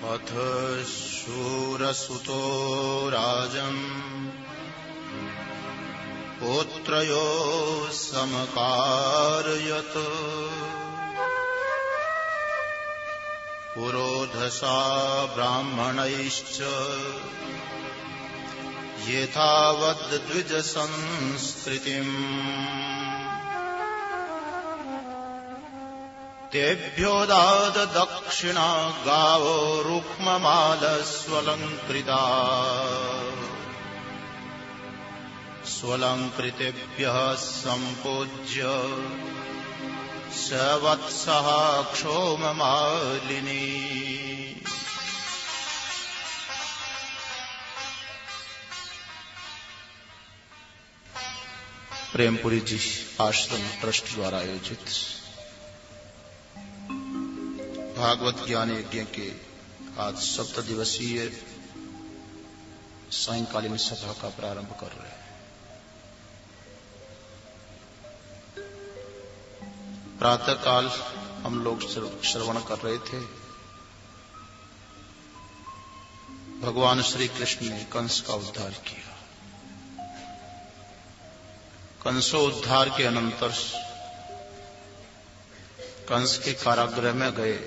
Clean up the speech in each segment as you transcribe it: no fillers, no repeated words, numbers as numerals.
अथ शूरसुतो राजन् पुत्रयो समकारयत् पुरोधसा ब्राह्मणैश्च यथावद् द्विज संस्कृतिम् तेभ्यो दाद दक्षिणा गावो रुक्ममालस्वलङ्कृता स्वलङ्कृतेभ्यः सम्पूज्य स वत्सः क्षोममालिनी। प्रेमपुरी जी आश्रम ट्रस्ट द्वारा आयोजित भागवत ज्ञान यज्ञ के आज 7 दिवसीय सायंकालीन सभा का प्रारंभ कर रहे हैं। प्रातःकाल हम लोग श्रवण कर रहे थे, भगवान श्री कृष्ण ने कंस का उद्धार किया। कंसोद्धार के अनंतर कंस के कारागृह में गए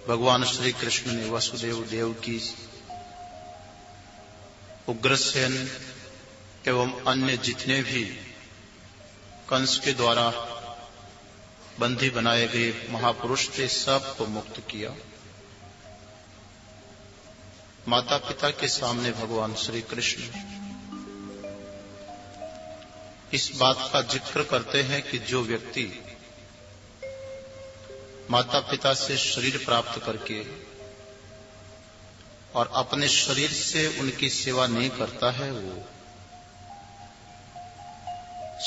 भगवान श्री कृष्ण ने वसुदेव देवकी, उग्रसेन एवं अन्य जितने भी कंस के द्वारा बंदी बनाए गए महापुरुष थे, सबको मुक्त किया। माता पिता के सामने भगवान श्री कृष्ण इस बात का जिक्र करते हैं कि जो व्यक्ति माता पिता से शरीर प्राप्त करके और अपने शरीर से उनकी सेवा नहीं करता है, वो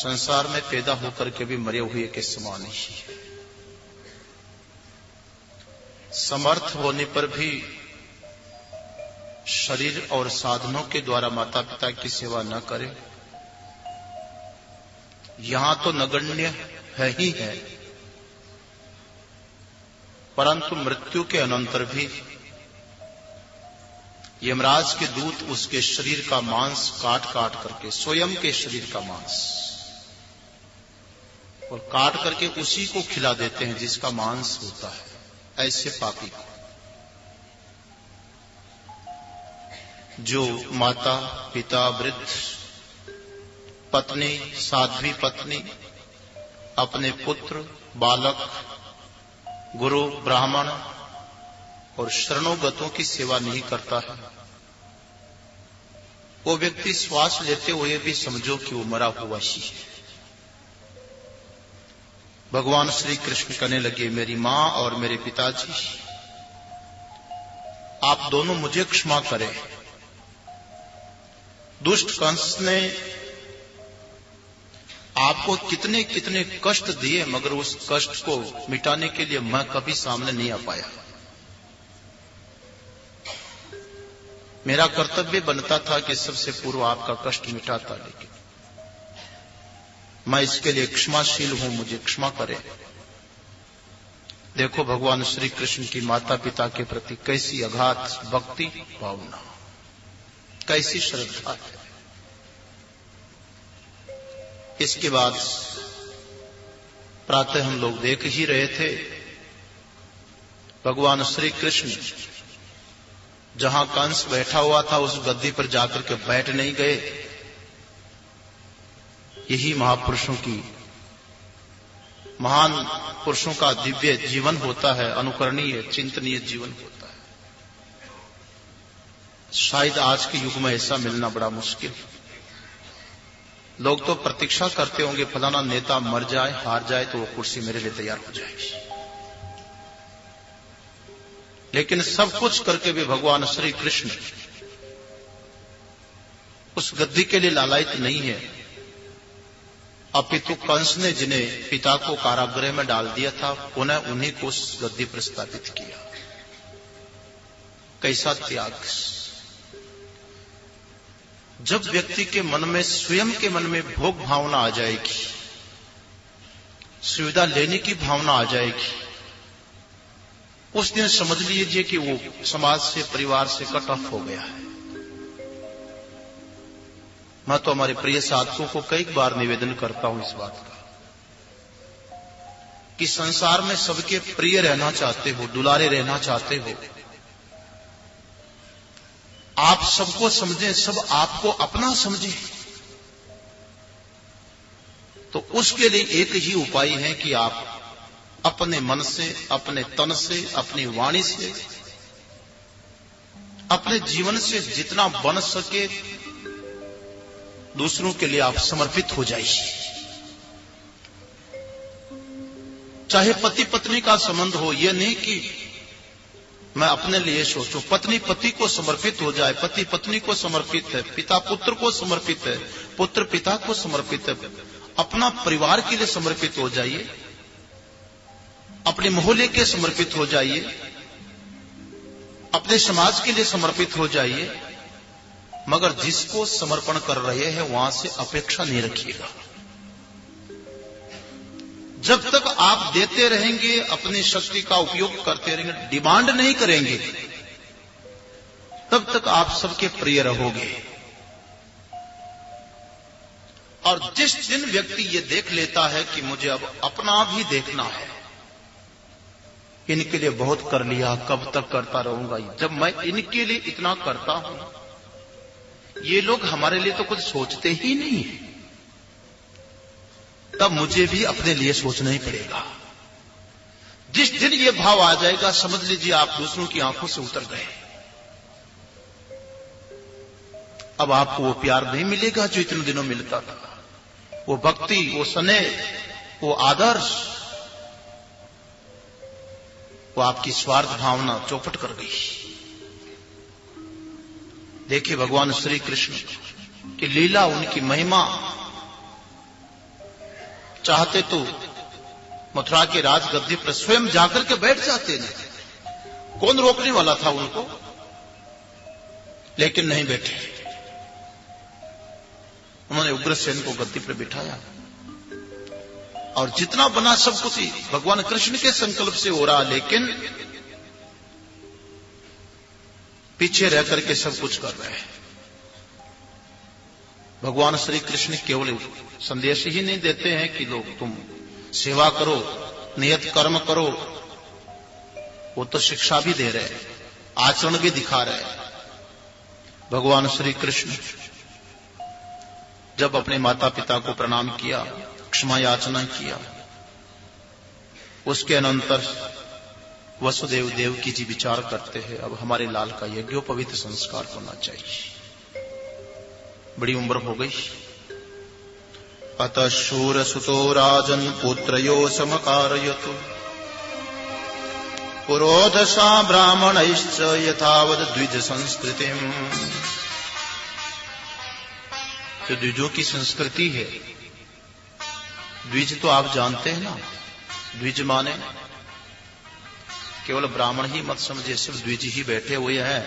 संसार में पैदा होकर के भी मरे हुए के समान ही है। समर्थ होने पर भी शरीर और साधनों के द्वारा माता पिता की सेवा न करे, यहां तो नगण्य है ही है, परंतु मृत्यु के अनंतर भी यमराज के दूत उसके शरीर का मांस काट काट करके, स्वयं के शरीर का मांस और काट करके उसी को खिला देते हैं जिसका मांस होता है, ऐसे पापी को। जो माता पिता, वृद्ध, पत्नी, साध्वी पत्नी, अपने पुत्र, बालक, गुरु, ब्राह्मण और शरणोगतों की सेवा नहीं करता है, वो व्यक्ति श्वास लेते हुए भी समझो कि वो मरा हुआ ही है। भगवान श्री कृष्ण कहने लगे, मेरी मां और मेरे पिताजी, आप दोनों मुझे क्षमा करें। दुष्ट कंस ने आपको कितने कितने कष्ट दिए, मगर उस कष्ट को मिटाने के लिए मैं कभी सामने नहीं आ पाया। मेरा कर्तव्य बनता था कि सबसे पूर्व आपका कष्ट मिटाता, लेकिन मैं इसके लिए क्षमाशील हूं, मुझे क्षमा करें। देखो भगवान श्री कृष्ण की माता पिता के प्रति कैसी अगाध भक्ति भावना, कैसी श्रद्धा है। इसके बाद प्रातः हम लोग देख ही रहे थे, भगवान श्री कृष्ण जहां कंस बैठा हुआ था उस गद्दी पर जाकर के बैठ नहीं गए। यही महापुरुषों की, महान पुरुषों का दिव्य जीवन होता है, अनुकरणीय चिंतनीय जीवन होता है। शायद आज के युग में ऐसा मिलना बड़ा मुश्किल। लोग तो प्रतीक्षा करते होंगे फलाना नेता मर जाए, हार जाए तो वो कुर्सी मेरे लिए तैयार हो जाएगी, लेकिन सब कुछ करके भी भगवान श्री कृष्ण उस गद्दी के लिए लालायित नहीं है। अपितु कंस ने जिन्हें पिता को कारागृह में डाल दिया था, पुनः उन्हीं को उस गद्दी पर स्थापित किया। कैसा त्याग! जब व्यक्ति के मन में, स्वयं के मन में भोग भावना आ जाएगी, सुविधा लेने की भावना आ जाएगी, उस दिन समझ लीजिए कि वो समाज से, परिवार से कट ऑफ हो गया है। मैं तो हमारे प्रिय साधकों को कई बार निवेदन करता हूं इस बात का कि संसार में सबके प्रिय रहना चाहते हो, दुलारे रहना चाहते हो, आप सबको समझें, सब आपको अपना समझें, तो उसके लिए एक ही उपाय है कि आप अपने मन से, अपने तन से, अपनी वाणी से, अपने जीवन से जितना बन सके दूसरों के लिए आप समर्पित हो जाइए। चाहे पति पत्नी का संबंध हो, यह नहीं कि मैं अपने लिए सोचूं, पत्नी पति को समर्पित हो जाए, पति पत्नी को समर्पित है, पिता पुत्र को समर्पित है, पुत्र पिता को समर्पित है, अपना परिवार के लिए समर्पित हो जाइए, अपने मोहल्ले के समर्पित हो जाइए, अपने समाज के लिए समर्पित हो जाइए, मगर जिसको समर्पण कर रहे हैं वहां से अपेक्षा नहीं रखिएगा। जब तक आप देते रहेंगे, अपनी शक्ति का उपयोग करते रहेंगे, डिमांड नहीं करेंगे, तब तक आप सबके प्रिय रहोगे। और जिस दिन व्यक्ति ये देख लेता है कि मुझे अब अपना भी देखना है, इनके लिए बहुत कर लिया, कब तक करता रहूंगा, जब मैं इनके लिए इतना करता हूं, ये लोग हमारे लिए तो कुछ सोचते ही नहीं है, तब मुझे भी अपने लिए सोचना ही पड़ेगा। जिस दिन ये भाव आ जाएगा, समझ लीजिए आप दूसरों की आंखों से उतर गए। अब आपको वो प्यार नहीं मिलेगा जो इतने दिनों मिलता था, वो भक्ति, वो स्नेह, वो आदर्श, वो आपकी स्वार्थ भावना चौपट कर गई। देखिए भगवान श्री कृष्ण की लीला, उनकी महिमा, चाहते तो मथुरा के राजगद्दी पर स्वयं जाकर के बैठ जाते थे, कौन रोकने वाला था उनको, लेकिन नहीं बैठे। उन्होंने उग्रसेन को गद्दी पर बिठाया और जितना बना सब कुछ ही भगवान कृष्ण के संकल्प से हो रहा, लेकिन पीछे रह करके सब कुछ कर रहे हैं। भगवान श्री कृष्ण केवल संदेश ही नहीं देते हैं कि लोग तुम सेवा करो, नियत कर्म करो, वो तो शिक्षा भी दे रहे हैं, आचरण भी दिखा रहे हैं। भगवान श्री कृष्ण जब अपने माता पिता को प्रणाम किया, क्षमा याचना किया, उसके अनंतर वसुदेव देवकी जी विचार करते हैं, अब हमारे लाल का यज्ञोपवीत संस्कार होना चाहिए। बड़ी उम्र हो गई। अतः शूर सुतो राजन पुत्रयो समकारयतु पुरोधसा ब्राह्मणैश्च यथावद द्विज संस्कृतिम। जो द्विजों की संस्कृति है, द्विज तो आप जानते हैं ना, द्विज माने केवल ब्राह्मण ही मत समझे, सिर्फ द्विज ही बैठे हुए हैं।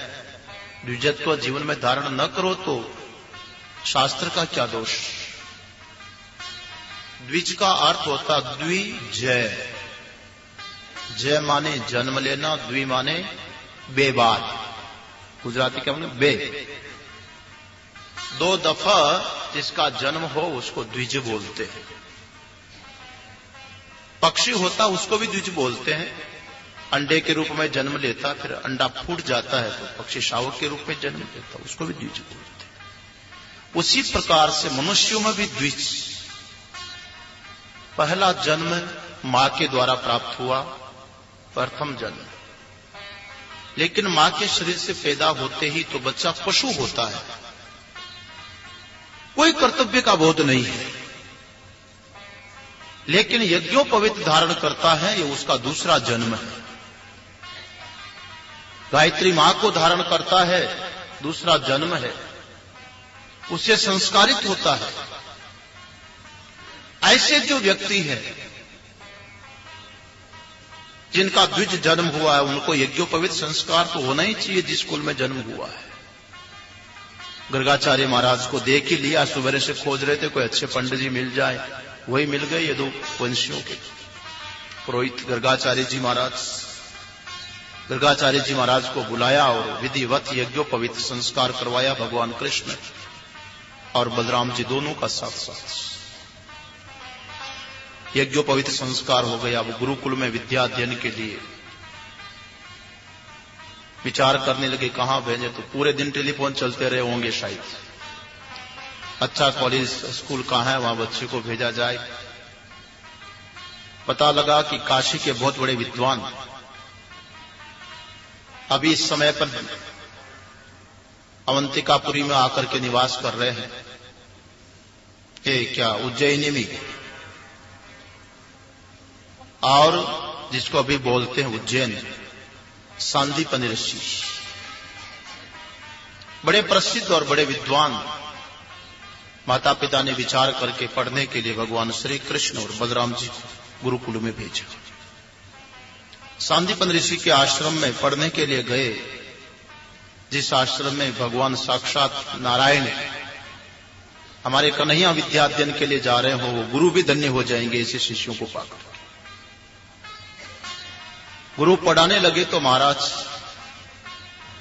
द्विजत्व जीवन में धारण न करो तो शास्त्र का क्या दोष। द्विज का अर्थ होता द्विजय, जय माने जन्म लेना, द्वि माने बेबाद, गुजराती क्या माने बे, दो दफा जिसका जन्म हो उसको द्विज बोलते हैं। पक्षी होता उसको भी द्विज बोलते हैं, अंडे के रूप में जन्म लेता, फिर अंडा फूट जाता है तो पक्षी शावक के रूप में जन्म लेता, उसको भी द्विज बोलते हैं। उसी प्रकार से मनुष्यों में भी द्विज, पहला जन्म मां के द्वारा प्राप्त हुआ, प्रथम जन्म, लेकिन मां के शरीर से पैदा होते ही तो बच्चा पशु होता है, कोई कर्तव्य का बोध नहीं है, लेकिन यज्ञोपवीत धारण करता है, ये उसका दूसरा जन्म है। गायत्री मां को धारण करता है, दूसरा जन्म है, उससे संस्कारित होता है। ऐसे जो व्यक्ति है जिनका द्विज जन्म हुआ है, उनको यज्ञोपवीत संस्कार तो होना ही चाहिए जिस कुल में जन्म हुआ है। गर्गाचार्य महाराज को देख ही लिया, सुबह से खोज रहे थे कोई अच्छे पंडित जी मिल जाए, वही मिल गए, ये दो वंशियों के पुरोहित गर्गाचार्य जी महाराज। गर्गाचार्य जी महाराज को बुलाया और विधिवत यज्ञोपवीत संस्कार करवाया भगवान कृष्ण और बलराम जी दोनों का साथ साथ। यज्ञोपवीत संस्कार हो गया। वो गुरुकुल में विद्या अध्ययन के लिए विचार करने लगे कहां भेजे, तो पूरे दिन टेलीफोन चलते रहे होंगे शायद। अच्छा कॉलेज स्कूल कहां है, वहां बच्चे को भेजा जाए। पता लगा कि काशी के बहुत बड़े विद्वान अभी इस समय पर अवंतिकापुरी में आकर के निवास कर रहे हैं। ये क्या उज्जैनी में, और जिसको अभी बोलते हैं उज्जैन, सांदीपनि ऋषि, बड़े प्रसिद्ध और बड़े विद्वान। माता पिता ने विचार करके पढ़ने के लिए भगवान श्री कृष्ण और बलराम जी को गुरुकुल में भेजा। सांदीपनि ऋषि के आश्रम में पढ़ने के लिए गए, जिस आश्रम में भगवान साक्षात नारायण हमारे कन्हैया विद्या अध्ययन के लिए जा रहे हो, वो गुरु भी धन्य हो जाएंगे ऐसे शिष्यों को पाकर। गुरु पढ़ाने लगे तो महाराज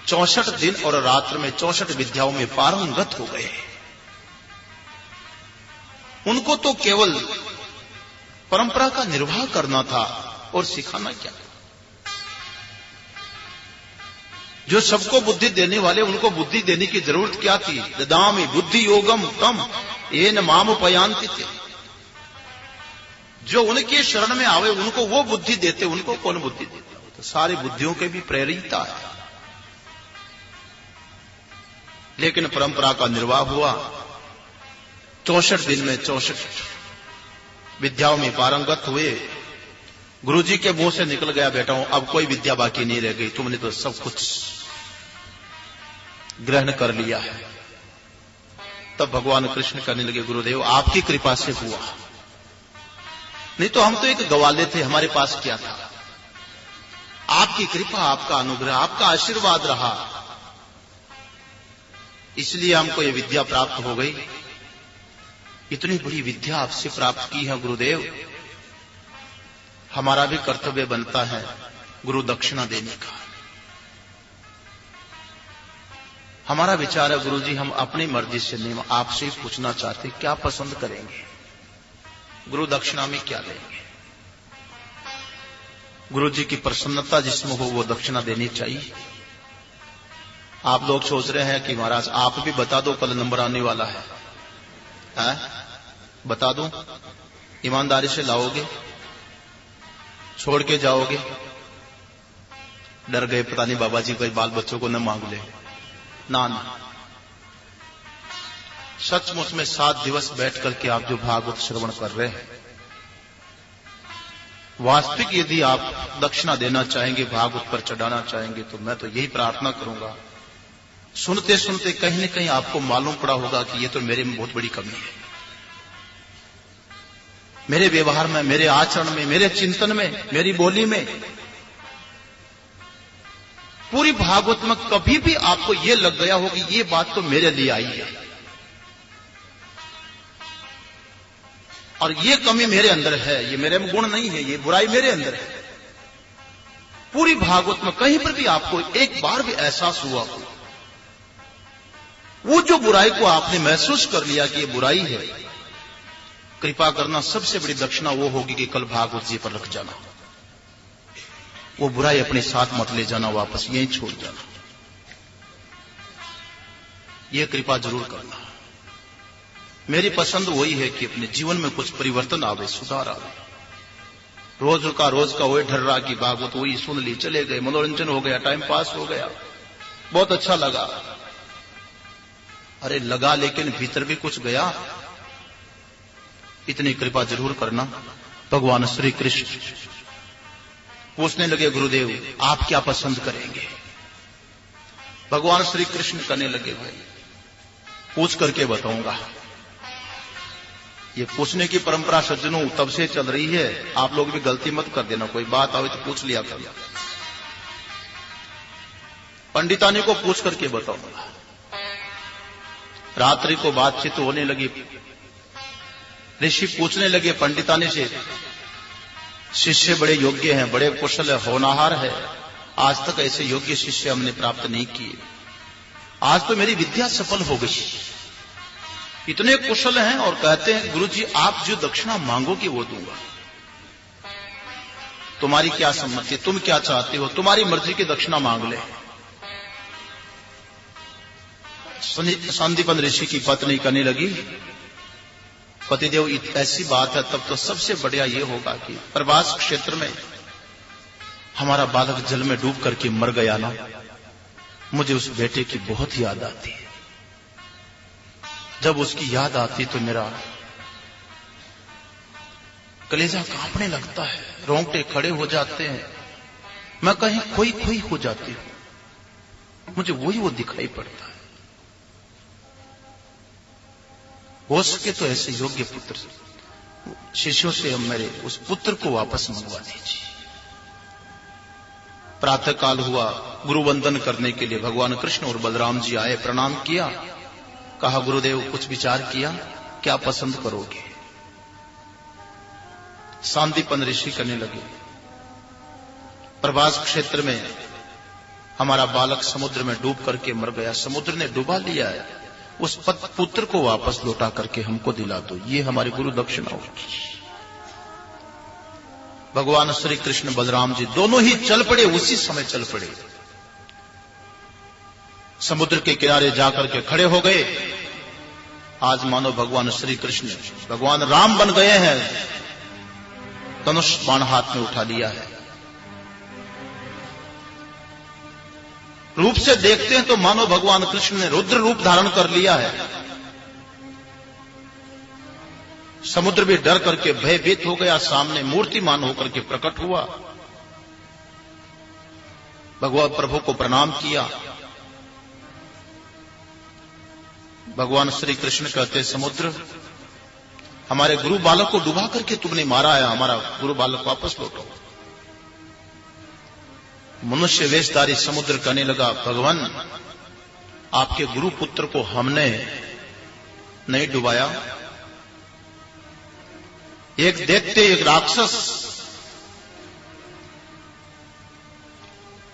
64 दिन और रात्र में 64 विद्याओं में पारंगत हो गए। उनको तो केवल परंपरा का निर्वाह करना था और सिखाना क्या। जो सबको बुद्धि देने वाले, उनको बुद्धि देने की जरूरत क्या थी। ददामि बुद्धि योगम तम येन माम उपयान्ति थे। जो उनके शरण में आवे उनको वो बुद्धि देते, उनको कौन बुद्धि देता। तो सारी बुद्धियों के भी प्रेरिता है। लेकिन परंपरा का निर्वाह हुआ। 64 दिन में 64 विद्याओं में पारंगत हुए। गुरुजी के मुंह से निकल गया, बेटाओं अब कोई विद्या बाकी नहीं रह गई, तुमने तो सब कुछ ग्रहण कर लिया है। तब भगवान कृष्ण कहने लगे, गुरुदेव आपकी कृपा से हुआ, नहीं तो हम तो एक गवाले थे, हमारे पास क्या था। आपकी कृपा, आपका अनुग्रह, आपका आशीर्वाद रहा, इसलिए हमको ये विद्या प्राप्त हो गई। इतनी बड़ी विद्या आपसे प्राप्त की है गुरुदेव, हमारा भी कर्तव्य बनता है गुरु दक्षिणा देने का। हमारा विचार है गुरुजी, हम अपनी मर्जी से नहीं, आपसे ही पूछना चाहते क्या पसंद करेंगे, गुरु दक्षिणा में क्या लेंगे। गुरुजी की प्रसन्नता जिसमें हो वो दक्षिणा देनी चाहिए। आप लोग सोच रहे हैं कि महाराज आप भी बता दो, कल नंबर आने वाला है, बता दो, ईमानदारी से लाओगे, छोड़ के जाओगे। डर गए पता नहीं बाबा जी कोई बाल बच्चों को न मांग ले। ना ना, सचमुच में 7 दिवस बैठ करके आप जो भागवत श्रवण कर रहे हैं, वास्तविक यदि आप दक्षिणा देना चाहेंगे, भागवत पर चढ़ाना चाहेंगे, तो मैं तो यही प्रार्थना करूंगा, सुनते सुनते कहीं न कहीं आपको मालूम पड़ा होगा कि ये तो मेरे में बहुत बड़ी कमी है। मेरे व्यवहार में, मेरे आचरण में, मेरे चिंतन में, मेरी बोली में, पूरी भागवत में कभी भी आपको यह लग गया हो कि ये बात तो मेरे लिए आई है और ये कमी मेरे अंदर है, ये मेरे में गुण नहीं है, ये बुराई मेरे अंदर है। पूरी भागवत में कहीं पर भी आपको एक बार भी एहसास हुआ हो, वो जो बुराई को आपने महसूस कर लिया कि ये बुराई है, कृपा करना सबसे बड़ी दक्षिणा वो होगी कि कल भागवत जी पर रख जाना, वो बुराई अपने साथ मत ले जाना, वापस यहीं छोड़ जाना। ये कृपा जरूर करना। मेरी पसंद वही है कि अपने जीवन में कुछ परिवर्तन आवे, सुधार आवे। रोज का वही ढर रहा कि भागवत वही सुन ली, चले गए, मनोरंजन हो गया, टाइम पास हो गया, बहुत अच्छा लगा। अरे लगा, लेकिन भीतर भी कुछ गया। इतनी कृपा जरूर करना। भगवान श्री कृष्ण पूछने लगे, गुरुदेव आप क्या पसंद करेंगे। भगवान श्री कृष्ण कहने लगे, भाई पूछ करके बताऊंगा। ये पूछने की परंपरा सज्जनों तब से चल रही है, आप लोग भी गलती मत कर देना, कोई बात आवे तो पूछ लिया कर। पंडितानी को पूछ करके बताऊंगा। रात्रि को बातचीत होने लगी, ऋषि पूछने लगे पंडितानी से, शिष्य बड़े योग्य हैं, बड़े कुशल है, होनहार है, आज तक ऐसे योग्य शिष्य हमने प्राप्त नहीं किए। आज तो मेरी विद्या सफल हो गई। इतने कुशल हैं और कहते हैं गुरुजी आप जो दक्षिणा मांगोगे वो दूंगा। तुम्हारी क्या सम्मति, तुम क्या चाहते हो, तुम्हारी मर्जी की दक्षिणा मांग ले। सांदीपन ऋषि की पत्नी कहने लगी, पतिदेव ऐसी बात है तब तो सबसे बढ़िया ये होगा कि प्रवास क्षेत्र में हमारा बालक जल में डूब करके मर गया ना, मुझे उस बेटे की बहुत याद आती है। जब उसकी याद आती तो मेरा कलेजा कांपने लगता है, रोंगटे खड़े हो जाते हैं, मैं कहीं खोई खोई हो जाती हूं, मुझे वही वो दिखाई पड़ता है। हो सके तो ऐसे योग्य पुत्र शिष्यों से हम मेरे उस पुत्र को वापस मंगवा दीजिए। प्रातः काल हुआ, गुरु वंदन करने के लिए भगवान कृष्ण और बलराम जी आए, प्रणाम किया, कहा गुरुदेव कुछ विचार किया, क्या पसंद करोगे? सांदीपन ऋषि करने लगे, प्रवास क्षेत्र में हमारा बालक समुद्र में डूब करके मर गया, समुद्र ने डुबा लिया है, उस पुत्र को वापस लौटा करके हमको दिला दो, ये हमारी गुरु दक्षिणा होगी। भगवान श्री कृष्ण बलराम जी दोनों ही चल पड़े, उसी समय चल पड़े, समुद्र के किनारे जाकर के खड़े हो गए। आज मानो भगवान श्री कृष्ण भगवान राम बन गए हैं, धनुष बाण हाथ में उठा लिया है। रूप से देखते हैं तो मानो भगवान कृष्ण ने रुद्र रूप धारण कर लिया है। समुद्र भी डर करके भयभीत हो गया, सामने मूर्तिमान होकर के प्रकट हुआ। भगवान प्रभु को प्रणाम किया। भगवान श्री कृष्ण कहते, समुद्र हमारे गुरु बालक को डुबा करके तुमने मारा है, हमारा गुरु बालक वापस लौटो। मनुष्य वेशधारी समुद्र कहने लगा, भगवान आपके गुरु पुत्र को हमने नहीं डुबाया, एक दैत्य एक राक्षस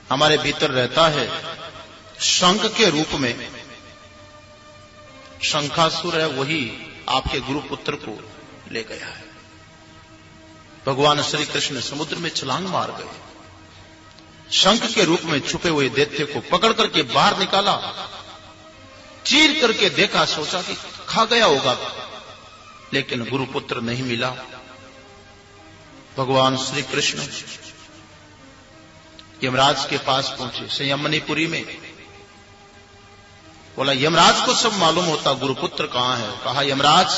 हमारे भीतर रहता है, शंख के रूप में, शंखासुर है, वही आपके गुरु पुत्र को ले गया है। भगवान श्री कृष्ण समुद्र में छलांग मार गए, शंख के रूप में छुपे हुए दैत्य को पकड़ करके बाहर निकाला, चीर करके देखा, सोचा कि खा गया होगा, लेकिन गुरु पुत्र नहीं मिला। भगवान श्री कृष्ण यमराज के पास पहुंचे, संयमनीपुरी में। बोला यमराज को सब मालूम होता गुरुपुत्र कहां है। कहा यमराज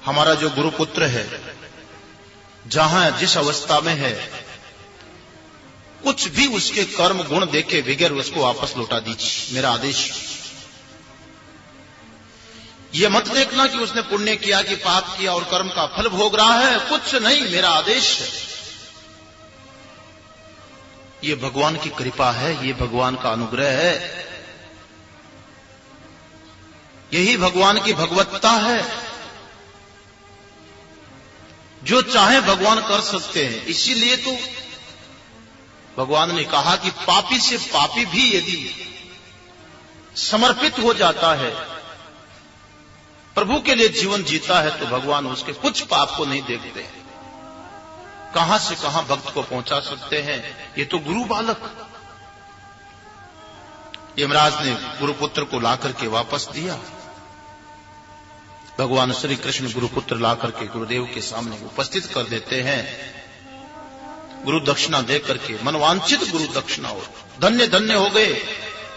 हमारा जो गुरुपुत्र है जहां जिस अवस्था में है, कुछ भी उसके कर्म गुण देखे बगैर उसको वापस लौटा दीजिए, मेरा आदेश। ये मत देखना कि उसने पुण्य किया कि पाप किया और कर्म का फल भोग रहा है, कुछ नहीं, मेरा आदेश है। ये भगवान की कृपा है, ये भगवान का अनुग्रह है, यही भगवान की भगवत्ता है। जो चाहे भगवान कर सकते हैं। इसीलिए तो भगवान ने कहा कि पापी से पापी भी यदि समर्पित हो जाता है, प्रभु के लिए जीवन जीता है, तो भगवान उसके कुछ पाप को नहीं देखते, कहां से कहां भक्त को पहुंचा सकते हैं। ये तो गुरु बालक। यमराज ने गुरुपुत्र को लाकर के वापस दिया। भगवान श्री कृष्ण गुरुपुत्र लाकर के गुरुदेव के सामने उपस्थित कर देते हैं। गुरु दक्षिणा दे करके मनवांछित गुरु दक्षिणा हो, धन्य धन्य हो गए,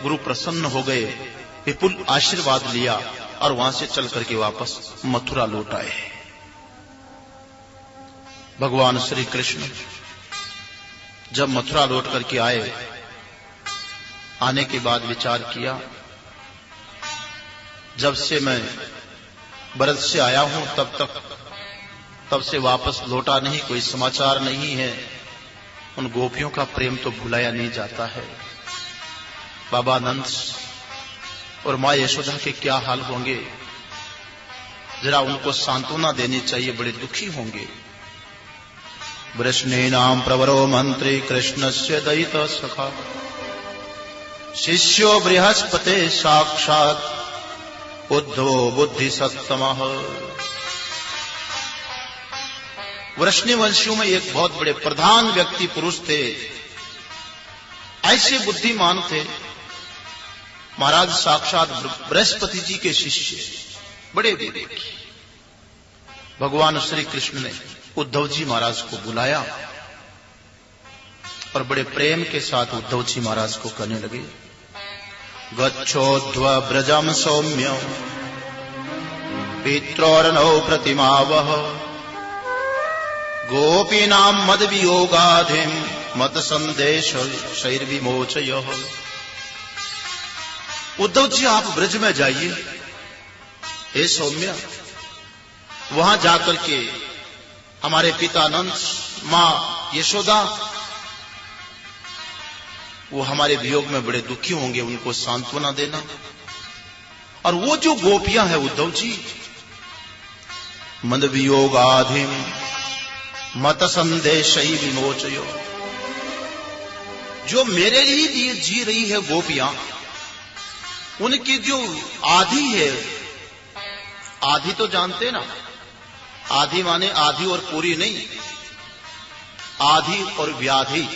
गुरु प्रसन्न हो गए, विपुल आशीर्वाद लिया और वहां से चल करके वापस मथुरा लौट आए। भगवान श्री कृष्ण जब मथुरा लौट करके आए, आने के बाद विचार किया, जब से मैं ब्रज से आया हूं तब से वापस लौटा नहीं, कोई समाचार नहीं है। उन गोपियों का प्रेम तो भुलाया नहीं जाता है। बाबा नंद और मां यशोदा के क्या हाल होंगे, जरा उनको सांत्वना देनी चाहिए, बड़े दुखी होंगे। वृष्णीनां प्रवरो मंत्री कृष्णस्य दयित सखा शिष्यो बृहस्पते साक्षात् उद्धवो बुद्धिसत्तमः। वृष्णिवंशियों में एक बहुत बड़े प्रधान व्यक्ति पुरुष थे, ऐसे बुद्धिमान थे, महाराज साक्षात बृहस्पति जी के शिष्य, बड़े विवेकी। भगवान श्री कृष्ण ने उद्धव जी महाराज को बुलाया और बड़े प्रेम के साथ उद्धव जी महाराज को कहने लगे, गच्छोध्व ब्रजम सौम्य पित्रोर्नौ प्रतिमावह गोपीनां मद वियोगाधिम मत संदेश शैर्विमोचय। उद्धव जी आप ब्रज में जाइए, हे सौम्य, वहां जाकर के हमारे पिता नंद, मां यशोदा, वो हमारे वियोग में बड़े दुखी होंगे, उनको सांत्वना देना। और वो जो गोपियां हैं उद्धव जी, मद वियोगाधिम मत संदेश विमोचयो, जो मेरे लिए जी रही है गोपियां, उनकी जो आधी है, आधी तो जानते ना, आधी माने आधी और पूरी नहीं, आधी और व्याधि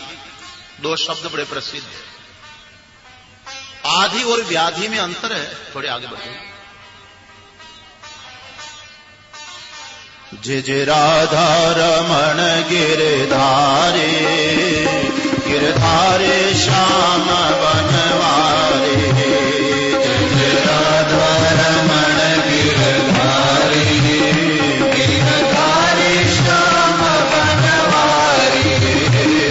दो शब्द बड़े प्रसिद्ध है। आधी और व्याधि में अंतर है, थोड़े आगे बढ़े। जय जय राधा रमण गिरधारे, गिरधारे श्याम बनवारे। जय जय राधा रमण गिरधारे, गिरधारे श्याम बनवारे।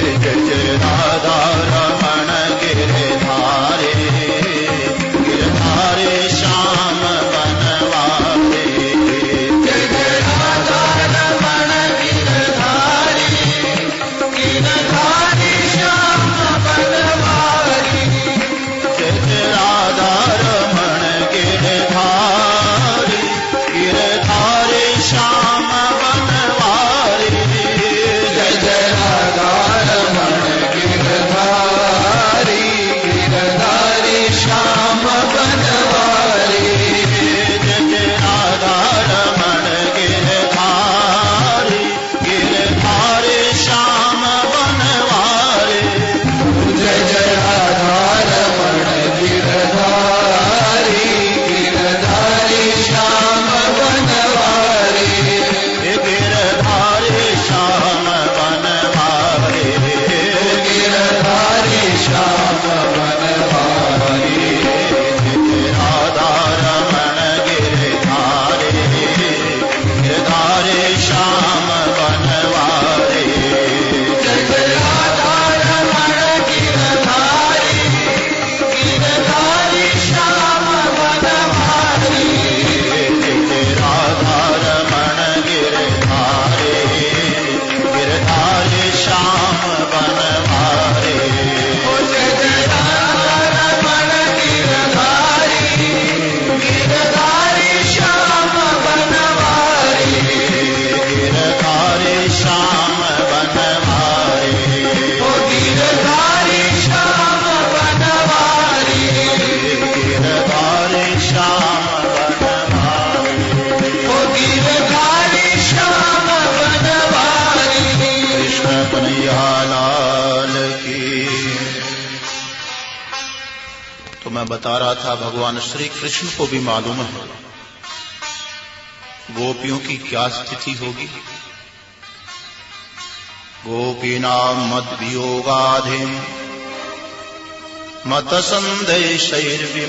जय जय राधा रमण गिरधारे, गिरधारे श्याम बनवारे। जय जय राधा रमण गिरधारे, गिरधारे श्याम बनवारे। जय जय राधा रमण गिरधारे, गिरधारे श्याम बनवारे। जय जय राधा रमण गिरधारे, गिरधारे श्याम बनवारे। जय जय राधा रमण गिरधारे, गिरधारे श्याम बनवारे। जय जय राधा रमण गिरधारे, गिरधारे श्याम बनवारे। गिरधारे श्याम बनवारे, गिरधारे श्याम बनवारे। राधा रमण गिरधारे, गिरधारे श्याम बनवारे। जय जय राधा रमण गिरधारे, गिरधारे श्याम बनवारे। जय जय राधा रमण गिरधारे, गिरधारे श्याम बनवारे। जय जय राधा रमण गिरधारे, गिरधारे श्याम बनवारे। गिरधारे श्याम बनवारे। गिरधारे श्याम बनवारे। गिरधारे श्याम बनवारे। गिरधारे श्याम बनवारे। कृष्ण कन्हैया लाल की। तो मैं बता रहा था, भगवान श्री कृष्ण को भी मालूम है गोपियों की क्या स्थिति होगी। गोपीनां मद वियोगाधिम मत संदेशैर्विमोचयः।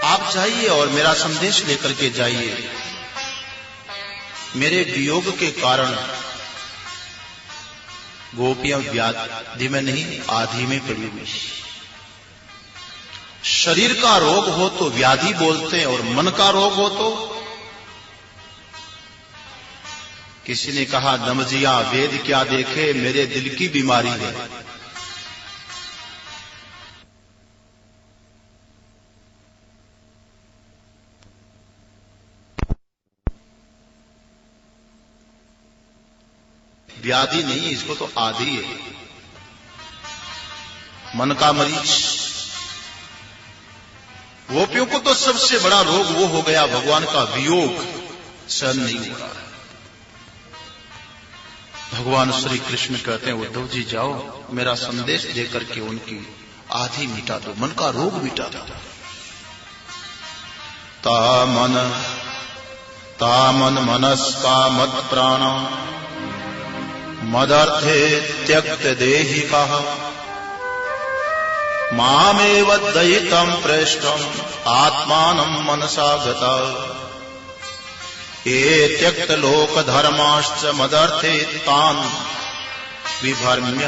आप जाइए और मेरा संदेश लेकर के जाइए। मेरे वियोग के कारण गोपियां व्याधि में नहीं, आधि में पड़ी हुई। शरीर का रोग हो तो व्याधि बोलते हैं, और मन का रोग हो तो, किसी ने कहा, दमजिया वेद क्या देखे, मेरे दिल की बीमारी है। व्याधि नहीं, इसको तो आदि है, मन का मरीज। गोपियों को तो सबसे बड़ा रोग वो हो गया भगवान का वियोग, सहन नहीं हो रहा। भगवान श्री कृष्ण कहते हैं उद्धव जी जाओ, मेरा संदेश देकर के उनकी आधी मिटा दो, मन का रोग मिटा दो। तामन मनस्का मत प्राण मदर्थे त्यक्त देहि कहा मामेव दयितम प्रेष्ठम आत्मानं मनसा गता ये त्यक्त लोक धर्माश्च मदर्थे तान विभर्म्य।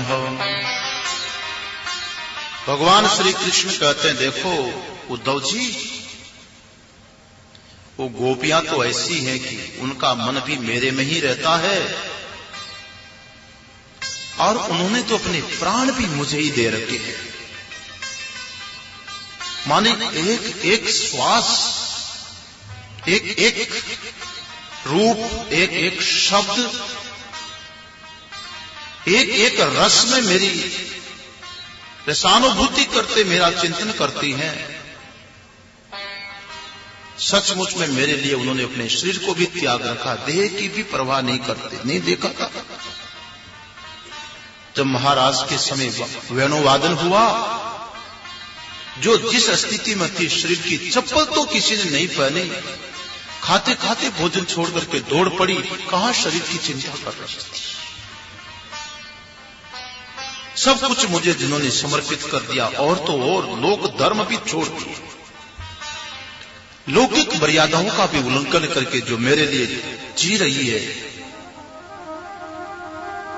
भगवान श्री कृष्ण कहते हैं देखो उद्धव जी, वो गोपियां तो ऐसी हैं कि उनका मन भी मेरे में ही रहता है और उन्होंने तो अपने प्राण भी मुझे ही दे रखे हैं। माने एक एक श्वास, एक एक रूप, एक एक शब्द, एक एक रस में मेरी रसानुभूति करते, मेरा चिंतन करती हैं। सचमुच में मेरे लिए उन्होंने अपने शरीर को भी त्याग रखा, देह की भी परवाह नहीं करते। नहीं देखा था जब महाराज के समय वेणुवादन हुआ, जो जिस स्थिति में थी, शरीर की चप्पल तो किसी ने नहीं पहनी, खाते खाते भोजन छोड़ करके दौड़ पड़ी, कहां शरीर की चिंता कर रही थी। सब कुछ मुझे जिन्होंने समर्पित कर दिया, और तो और लोक धर्म भी छोड़ दिए, लौकिक मर्यादाओं का भी उल्लंघन करके जो मेरे लिए जी रही है,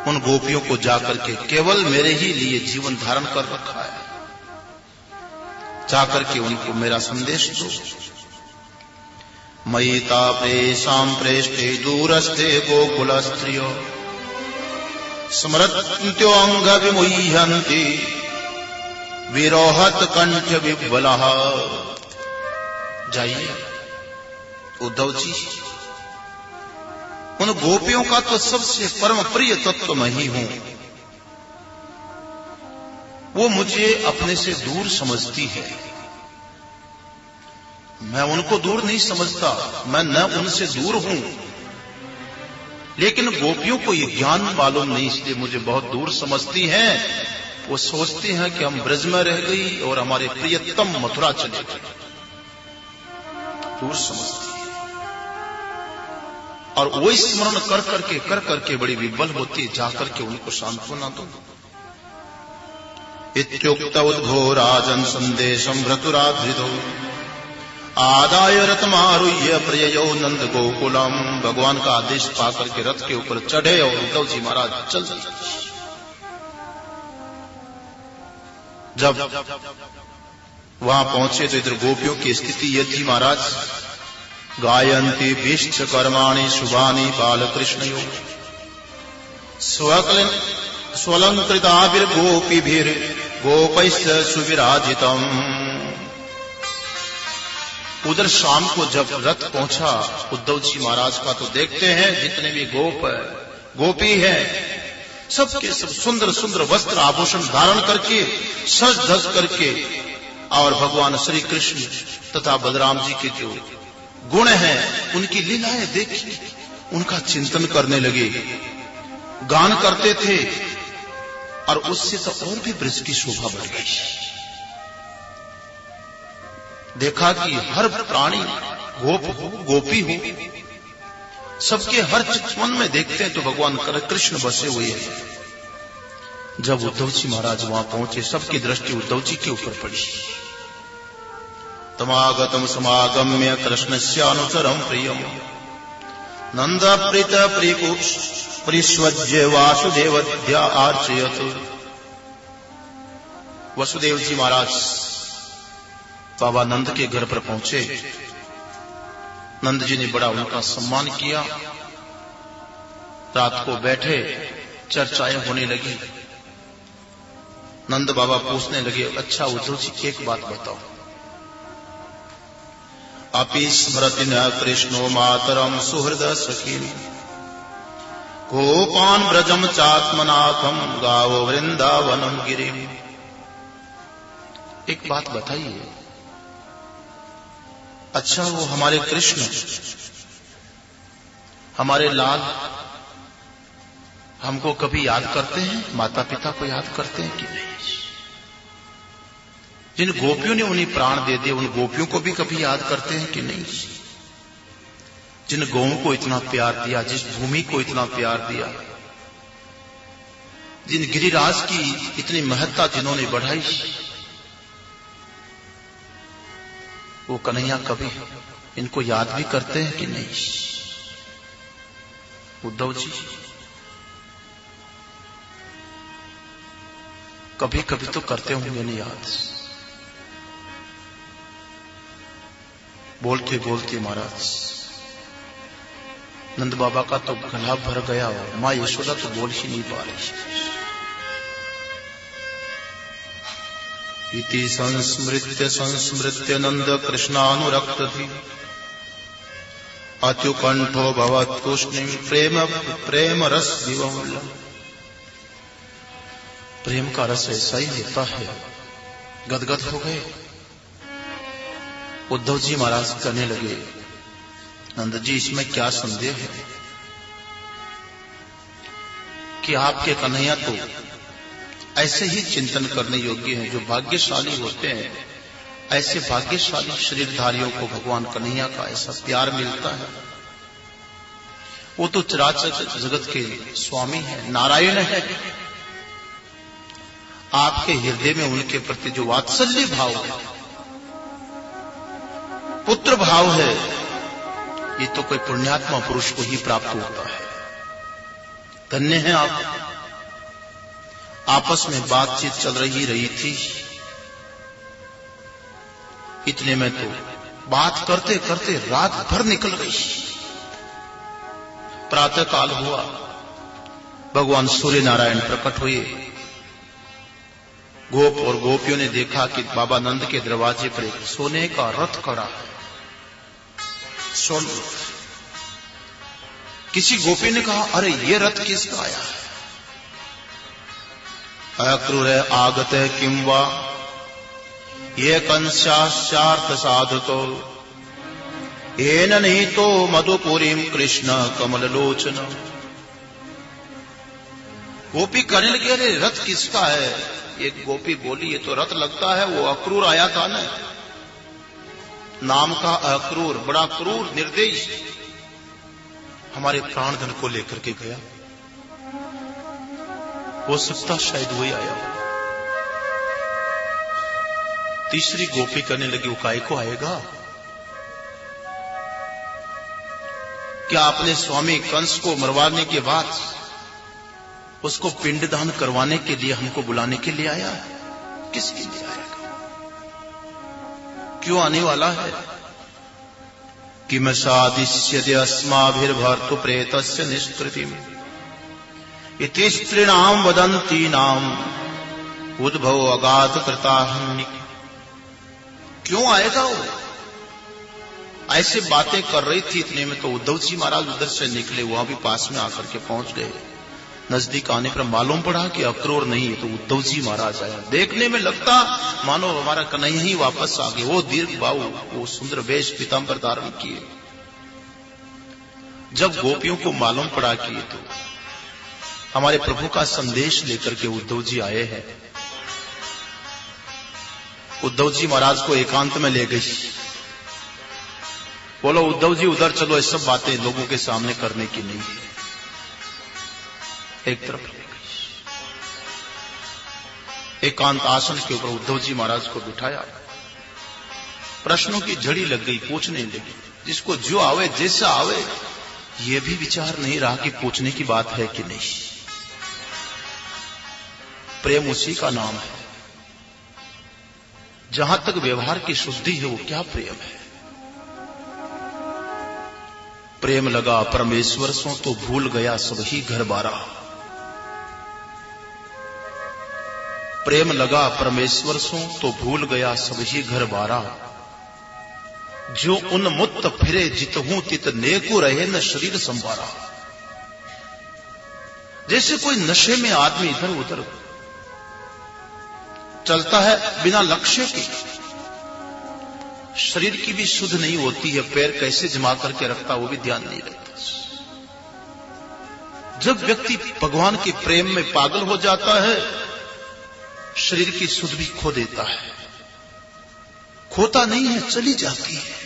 उन गोपियों को जाकर के केवल मेरे ही लिए जीवन धारण कर रखा है। जाकर के उनको मेरा संदेश दो। मयि ताप्रेषां प्रेष्ठे दूरस्थे गोकुल स्त्रियो स्मरन्त्यो अंग विमुह्यन्ति विरोहत कंठ विह्वलः। जाइए उद्धव जी, उन गोपियों का तो सबसे परम प्रिय तत्व मैं ही हूं। वो मुझे अपने से दूर समझती है, मैं उनको दूर नहीं समझता, मैं न उनसे दूर हूं, लेकिन गोपियों को ये ज्ञान मालूम नहीं, इसलिए मुझे बहुत दूर समझती हैं। वो सोचती हैं कि हम ब्रज में रह गई और हमारे प्रियतम मथुरा चले गए, दूर समझती है। और वो स्मरण कर करके बड़ी विह्वल होती है। जाकर के उनको सांत्वना दो। इत्युक्त उद्भो राजन संदेशम भ्रतुराधृतो आदाय रथमारुह्य प्रययो नंद गोकुलम। भगवान का आदेश पाकर के रथ के ऊपर चढ़े और उद्धव जी महाराज चल दिए। जब वहां पहुंचे तो इधर गोपियों की स्थिति यह थी, महाराज गायन्ति भीष्ट कर्माणि शुभानि बालकृष्णयो स्वलंकृताभिर्गोपीभिर् गोपैश्च सुविराजितम्। उधर शाम को जब रथ पहुंचा उद्धव जी महाराज का, तो देखते हैं जितने भी गोपी है, सबके सब सुंदर सुंदर वस्त्र आभूषण धारण करके, सज धज करके, और भगवान श्री कृष्ण तथा बलराम जी के जो गुण हैं, उनकी लीलाएं देखी, उनका चिंतन करने लगे, गान करते थे। और उससे तो और भी ब्रज की शोभा बढ़ गई। देखा कि हर प्राणी गोप हो, गोपी हो, सबके हर चितवन में देखते हैं तो भगवान कृष्ण बसे हुए हैं। जब उद्धव जी महाराज वहां पहुंचे, सबकी दृष्टि उद्धव जी के ऊपर पड़ी। तमागतम समागम्य कृष्णस्यानुचरम प्रियम नंद प्रीत परिस्वज्य वासुदेवध्या आर्चयत। वसुदेव जी महाराज बाबा नंद के घर पर पहुंचे। नंद जी ने बड़ा उनका सम्मान किया। रात को बैठे, चर्चाएं होने लगी। नंद बाबा पूछने लगे, अच्छा उद्धव जी एक बात बताओ, अपि स्मरति न कृष्णो मातरम सुहृद सखी गोपान ब्रजम चात्मनाथम गावो वृंदावनम गिरिम। एक बात बताइए, अच्छा वो हमारे कृष्ण, हमारे लाल हमको कभी याद करते हैं? माता पिता को याद करते हैं कि नहीं? जिन गोपियों ने उन्हें प्राण दे दिए, उन गोपियों को भी कभी याद करते हैं कि नहीं? जिन गौओं को इतना प्यार दिया, जिस भूमि को इतना प्यार दिया, जिन गिरिराज की इतनी महत्ता जिन्होंने बढ़ाई, वो कन्हैया कभी इनको याद भी करते हैं कि नहीं? उद्धव जी कभी कभी तो करते होंगे नहीं याद। बोलते बोलते महाराज नंद बाबा का तो गला भर गया, मां यशोदा तो बोल ही नहीं पा रही। इति संस्मृत्य संस्मृत्य नंद कृष्णानुरक्त थी अत्युकंठो भवत तूष्णीम प्रेम प्रेम रस दिवम। प्रेम का रस ऐसा ही होता है, गदगद हो गए। उद्धव जी महाराज कहने लगे, नंद जी इसमें क्या संदेह है कि आपके कन्हैया तो ऐसे ही चिंतन करने योग्य हैं। जो भाग्यशाली होते हैं, ऐसे भाग्यशाली शरीरधारियों को भगवान कन्हैया का ऐसा प्यार मिलता है। वो तो चराचर जगत के स्वामी है, नारायण है। आपके हृदय में उनके प्रति जो वात्सल्य भाव है, पुत्र भाव है, ये तो कोई पुण्यात्मा पुरुष को ही प्राप्त होता है। धन्य है आप। आपस में बातचीत चल रही थी, इतने में तो बात करते करते रात भर निकल गई। प्रातः काल हुआ, भगवान सूर्य नारायण प्रकट हुए। गोप और गोपियों ने देखा कि बाबा नंद के दरवाजे पर एक सोने का रथ खड़ा है। किसी गोपी ने कहा, अरे ये रथ किसका आया है? अक्रूर आगत किम वा ये कंस्यार्थ साधतो येन नहीं तो मधुपुरीम कृष्ण कमल लोचन। गोपी कहने लगी, अरे रथ किसका है? एक गोपी बोली, ये तो रथ लगता है वो अक्रूर आया था ना, नाम का अक्रूर, बड़ा क्रूर निर्देश, हमारे प्राण धन को लेकर के गया। हो सकता शायद वही आया। तीसरी गोपी करने लगी, वो काय को आएगा? क्या अपने स्वामी कंस को मरवाने के बाद उसको पिंडदान करवाने के लिए हमको बुलाने के लिए आया? किसके लिए आएगा? क्यों आने वाला है? कि मैं सादिश्यदि अस्माभिर्भर्तु प्रेतस्य निष्कृतिम इति स्त्रीणाम वदंती नाम उद्भव अगाध कृताहनि। क्यों आएगा वो? ऐसे बातें कर रही थी, इतने में तो उद्धव जी महाराज उधर से निकले, वहां भी पास में आकर के पहुंच गए। नजदीक आने पर मालूम पड़ा कि अक्रूर नहीं है, तो उद्धव जी महाराज आया। देखने में लगता मानो हमारा कन्हैया ही वापस आ गए। वो दीर्घ बाहु, वो सुंदर वेश पीतांबर धारण किए। जब गोपियों को मालूम पड़ा कि ये तो हमारे प्रभु का संदेश लेकर के उद्धव जी आए हैं, उद्धव जी महाराज को एकांत में ले गई। बोलो उद्धव जी उधर चलो, ये सब बातें लोगों के सामने करने की नहीं है। एक तरफ ले गई, एकांत आसन के ऊपर उद्धव जी महाराज को बिठाया। प्रश्नों की झड़ी लग गई, पूछने लगी। जिसको जो आवे, जैसा आवे, ये भी विचार नहीं रहा कि पूछने की बात है कि नहीं। प्रेम उसी का नाम है। जहां तक व्यवहार की शुद्धि है, वो क्या प्रेम है? प्रेम लगा परमेश्वर सो तो भूल गया सब ही घर बारा। प्रेम लगा परमेश्वर सो तो भूल गया सब ही घर बारा। जो उन्मुत्त फिरे जितहूं तित नेकु रहे न शरीर संवारा। जैसे कोई नशे में आदमी इधर उधर चलता है बिना लक्ष्य के। शरीर की भी शुद्ध नहीं होती है, पैर कैसे जमा करके रखता वो भी ध्यान नहीं रखता। जब व्यक्ति भगवान के प्रेम में पागल हो जाता है, शरीर की शुद्ध भी खो देता है। खोता नहीं है, चली जाती है।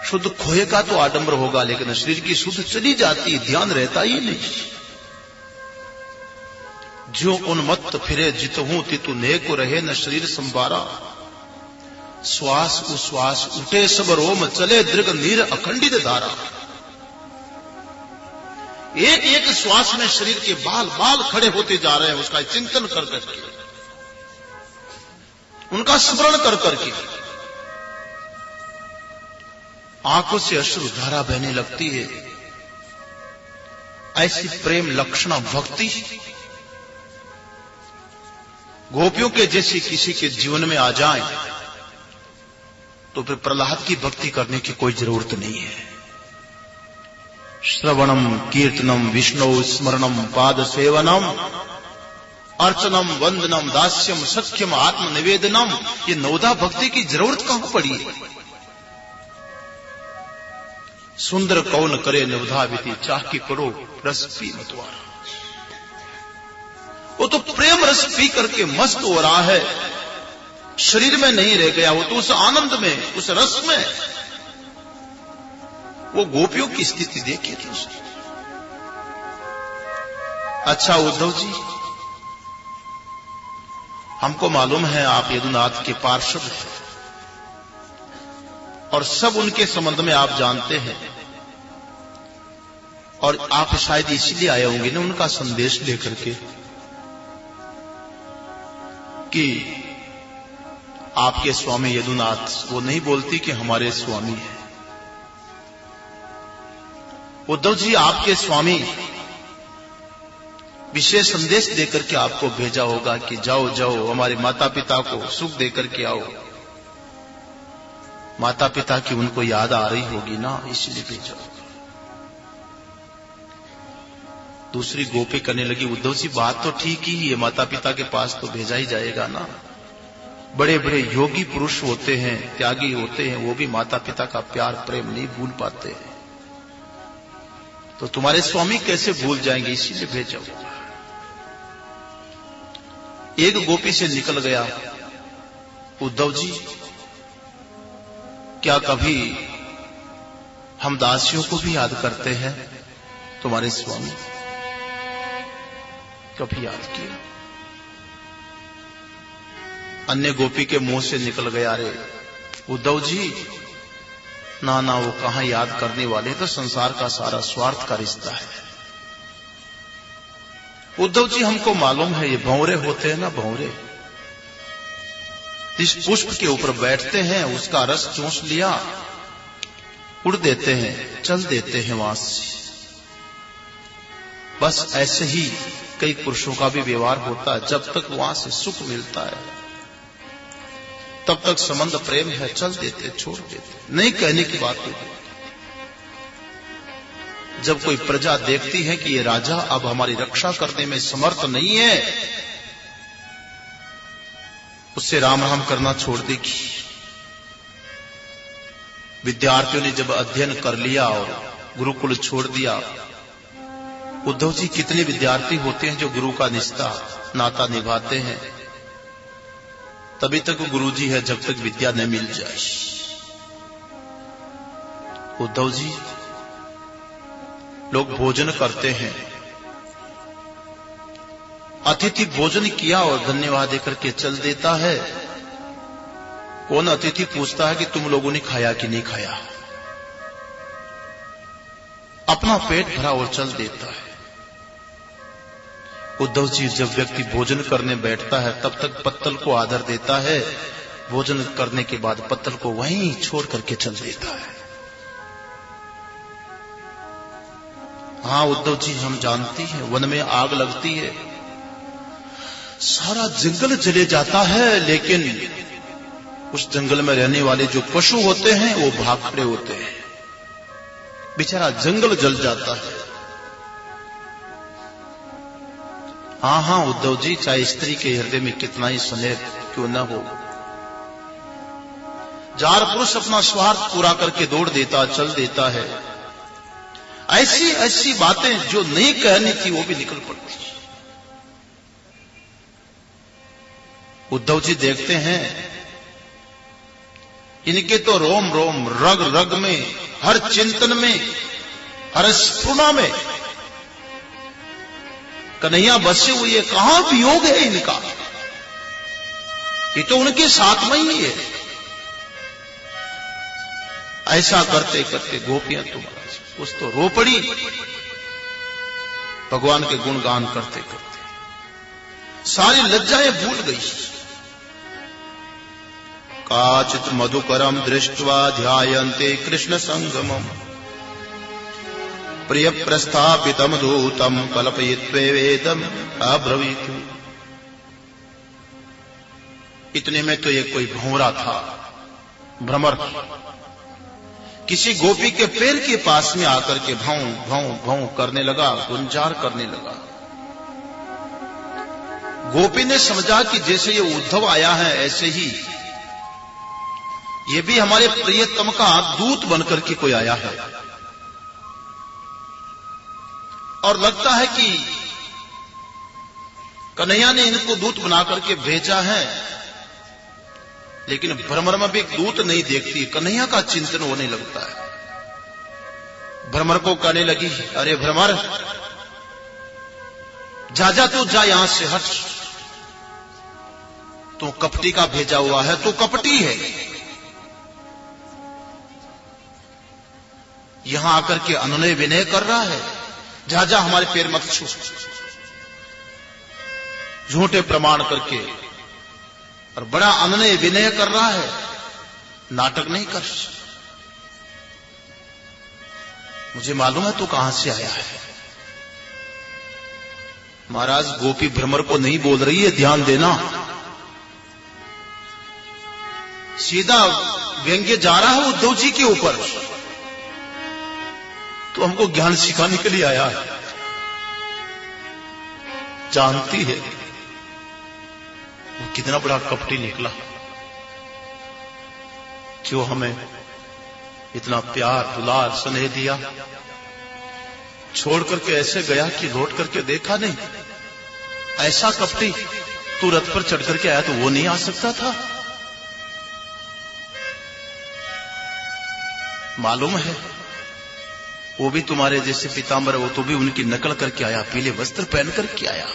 शुद्ध खोएगा तो आडंबर होगा, लेकिन शरीर की शुद्ध चली जाती है, ध्यान रहता ही नहीं। जो उन्मत्त फिरे जितहूं तितु नेको रहे, न शरीर संबारा। श्वास उश्वास उठे सब रोम चले, दृग नीर अखंडित धारा। एक एक श्वास में शरीर के बाल बाल खड़े होते जा रहे हैं, उसका चिंतन कर करके, उनका स्मरण कर करके आंखों से अश्रुधारा बहने लगती है। ऐसी प्रेम लक्षणा भक्ति गोपियों के जैसी किसी के जीवन में आ जाए तो फिर प्रहलाद की भक्ति करने की कोई जरूरत नहीं है। श्रवणम कीर्तनम विष्णु स्मरणम पाद सेवनम अर्चनम वंदनम दास्यम सख्यम आत्म निवेदनम, ये नवदा भक्ति की जरूरत कहां पड़ी है। सुंदर कौन करे नवधा विधि, चाह की करो रस पी मतवारा। वो तो प्रेम रस पी करके मस्त हो रहा है, शरीर में नहीं रह गया, वो तो उस आनंद में, उस रस में। वो गोपियों की स्थिति देखिए थी उसने। अच्छा उद्धव जी, हमको मालूम है आप यदुनाथ के पार्षद हैं और सब उनके संबंध में आप जानते हैं, और आप शायद इसीलिए आए होंगे ना उनका संदेश लेकर के कि आपके स्वामी यदुनाथ, वो नहीं बोलती कि हमारे स्वामी हैं। उद्धव जी, आपके स्वामी विशेष संदेश देकर के आपको भेजा होगा कि जाओ जाओ हमारे माता पिता को सुख देकर के आओ। माता पिता की उनको याद आ रही होगी ना, इसलिए भेजा होगा। दूसरी गोपी करने लगी, उद्धव जी बात तो ठीक ही है, माता पिता के पास तो भेजा ही जाएगा ना। बड़े बड़े योगी पुरुष होते हैं, त्यागी होते हैं, वो भी माता पिता का प्यार प्रेम नहीं भूल पाते हैं, तो तुम्हारे स्वामी कैसे भूल जाएंगे, इसीलिए भेजा। एक गोपी से निकल गया, उद्धव जी क्या कभी हम दासियों को भी याद करते हैं तुम्हारे स्वामी? कभी याद किया? अन्य गोपी के मुंह से निकल गया, रे उद्धव जी ना ना, वो कहां याद करने वाले, तो संसार का सारा स्वार्थ का रिश्ता है। उद्धव जी हमको मालूम है, ये भंवरे होते हैं ना, भंवरे जिस पुष्प के ऊपर बैठते हैं उसका रस चूस लिया, उड़ देते हैं, चल देते हैं वहां से। बस ऐसे ही कई पुरुषों का भी व्यवहार होता है, जब तक वहां से सुख मिलता है तब तक संबंध प्रेम है, चल देते, छोड़ देते, नहीं कहने की बात होती। जब कोई प्रजा देखती है कि ये राजा अब हमारी रक्षा करने में समर्थ नहीं है, उससे राम राम करना छोड़ देगी। विद्यार्थियों ने जब अध्ययन कर लिया और गुरुकुल छोड़ दिया, उद्धव जी कितने विद्यार्थी होते हैं जो गुरु का निष्ठा नाता निभाते हैं, तभी तक गुरु जी है जब तक विद्या न मिल जाए। उद्धव जी, लोग भोजन करते हैं, अतिथि भोजन किया और धन्यवाद देकर के चल देता है। कौन अतिथि पूछता है कि तुम लोगों ने खाया कि नहीं खाया? अपना पेट भरा और चल देता है। उद्धव जी, जब व्यक्ति भोजन करने बैठता है तब तक पत्तल को आदर देता है, भोजन करने के बाद पत्तल को वहीं छोड़ करके चल देता है। हाँ उद्धव जी, हम जानती हैं, वन में आग लगती है, सारा जंगल जले जाता है, लेकिन उस जंगल में रहने वाले जो पशु होते हैं वो भाग खड़े होते हैं। बेचारा जंगल जल जाता है, हाँ हाँ उद्धव जी, चाहे स्त्री के हृदय में कितना ही स्नेह क्यों न हो, जार पुरुष अपना स्वार्थ पूरा करके दौड़ देता, चल देता है। ऐसी ऐसी बातें जो नहीं कहनी थी वो भी निकल पड़ती। उद्धव जी देखते हैं, इनके तो रोम रोम, रग रग में, हर चिंतन में, हर स्फुरणा में कन्हैया बसे हुए है। कहां वियोग है इनका, ये तो उनके साथ में ही है। ऐसा करते करते गोपियां तो कुछ तो रो पड़ी, भगवान के गुणगान करते करते सारी लज्जाएं भूल गई। काचित मधुकरम दृष्ट्वा ध्यायन्ते कृष्ण संगमम प्रिय प्रस्थापितम दूतम कल्पयित्वेदम अब्रवीतु। इतने में तो ये कोई भंवरा था, भ्रमर, किसी गोपी के पैर के पास में आकर के भौं भौं भौं करने लगा, गुंजार करने लगा। गोपी ने समझा कि जैसे ये उद्धव आया है ऐसे ही ये भी हमारे प्रियतम का दूत बनकर के कोई आया है, और लगता है कि कन्हैया ने इनको दूत बनाकर के भेजा है। लेकिन भ्रमर में भी एक दूत नहीं देखती, कन्हैया का चिंतन होने लगता है। भ्रमर को कहने लगी, अरे भ्रमर, जा तू जा, यहां से हट, तू कपटी का भेजा हुआ है, तू कपटी है। यहां आकर के अनुनय विनय कर रहा है, जा हमारे पैर मत छू, झूठे प्रमाण करके, और बड़ा अनुनय विनय कर रहा है, नाटक नहीं कर। मुझे मालूम है तू कहां से आया है। महाराज, गोपी भ्रमर को नहीं बोल रही है, ध्यान देना। सीधा व्यंग्य जा रहा है उद्धव जी के ऊपर, तो हमको ज्ञान सिखाने के लिए आया है। जानती है वो कितना बड़ा कपटी निकला, जो हमें इतना प्यार दुलार स्नेह दिया, छोड़ करके ऐसे गया कि लौट करके देखा नहीं। ऐसा कपटी तू रथ पर चढ़ करके आया तो वो नहीं आ सकता था। मालूम है वो भी तुम्हारे जैसे पीतांबर, वो तो भी उनकी नकल करके आया, पीले वस्त्र पहन करके आया।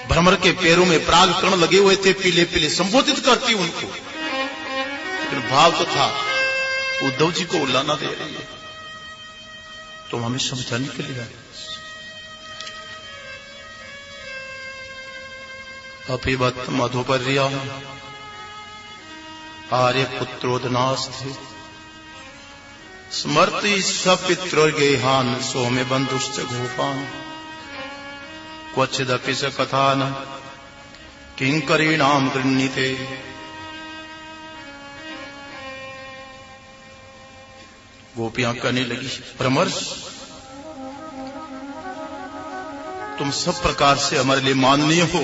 भ्रमर के पैरों में पराग कण लगे हुए थे, पीले पीले, संबोधित करती उनको। लेकिन भाव तो था, उद्धव जी को उल्लाना दे रही है, तुम हमें समझाने के लिए आए। अपिबत मधुपर्या आर्य पुत्रोदनास्थे स्मृति सपितृगेहान सोमे बंधुश्च गोपान क्वचिदपि स कथान किंकरीणाम गृह्णीते। गोपियां कहने लगी, भ्रमर, तुम सब प्रकार से हमारे लिए माननीय हो।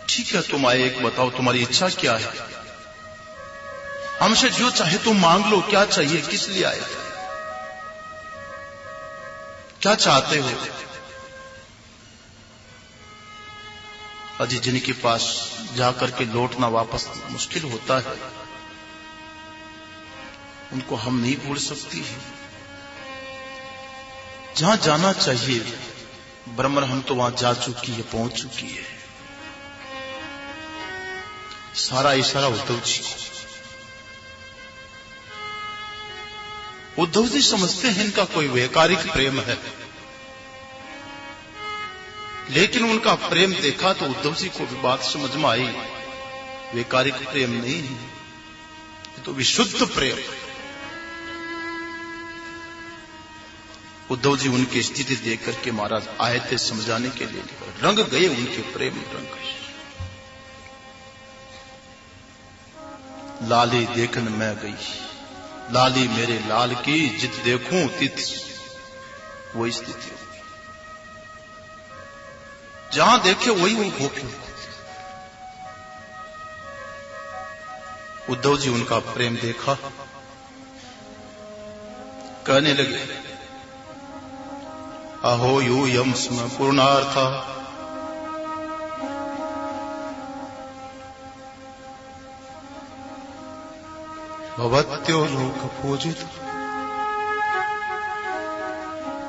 ठीक है, तुम आए, एक बताओ तुम्हारी इच्छा क्या है, हमसे जो चाहे तुम मांग लो। क्या चाहिए, किस लिए आए, क्या चाहते हो? अजी जिनके पास जाकर के लौटना वापस मुश्किल होता है, उनको हम नहीं भूल सकती है। जहां जाना चाहिए ब्रह्मण, हम तो वहां जा चुकी है, पहुंच चुकी है। सारा इशारा उद्धव जी को। उद्धव जी समझते हैं इनका कोई वैकारिक प्रेम है, लेकिन उनका प्रेम देखा तो उद्धव जी को भी बात समझ में आई, वैकारिक प्रेम नहीं है, ये तो विशुद्ध प्रेम। उद्धव जी उनकी स्थिति देख करके महाराज आए थे समझाने के लिए, रंग गए उनके प्रेम रंग। लाली देखन मैं गई, लाली मेरे लाल की, जित देखूं तित वही स्थिति होगी। जहां देखे वही वो गोपी। उद्धव जी उनका प्रेम देखा, कहने लगे अहो यूयम स्म पूर्णार्था भवत्यो लोक पूजित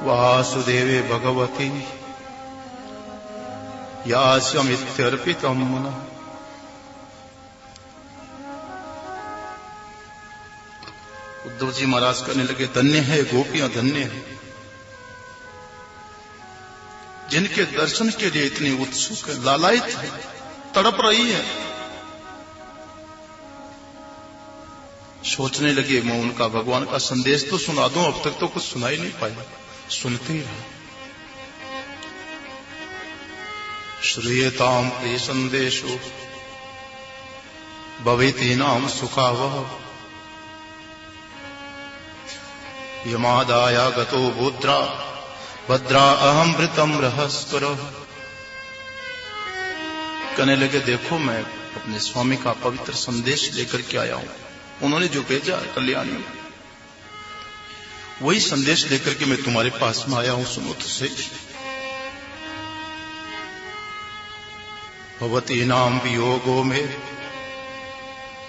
वासुदेवे भगवती यास्यमित्यर्पितम् मनः। उद्धव जी महाराज कहने लगे धन्य है गोपियां, धन्य है जिनके दर्शन के लिए इतनी उत्सुक है, लालायित है, तड़प रही है। सोचने लगे मैं उनका भगवान का संदेश तो सुना दूं, अब तक तो कुछ सुनाई नहीं पाया, सुनते ही रहा। श्रूयताम प्रिय संदेशो भवेतीनाम सुखावह यमादाया गतो भद्रा भद्रा अहम वृतम रहस्कर। कहने लगे देखो मैं अपने स्वामी का पवित्र संदेश लेकर के आया हूं, उन्होंने जो भेजा कल्याणी वही संदेश लेकर के मैं तुम्हारे पास में आया हूं, सुनो तो सही। भवती नाम वियोगो में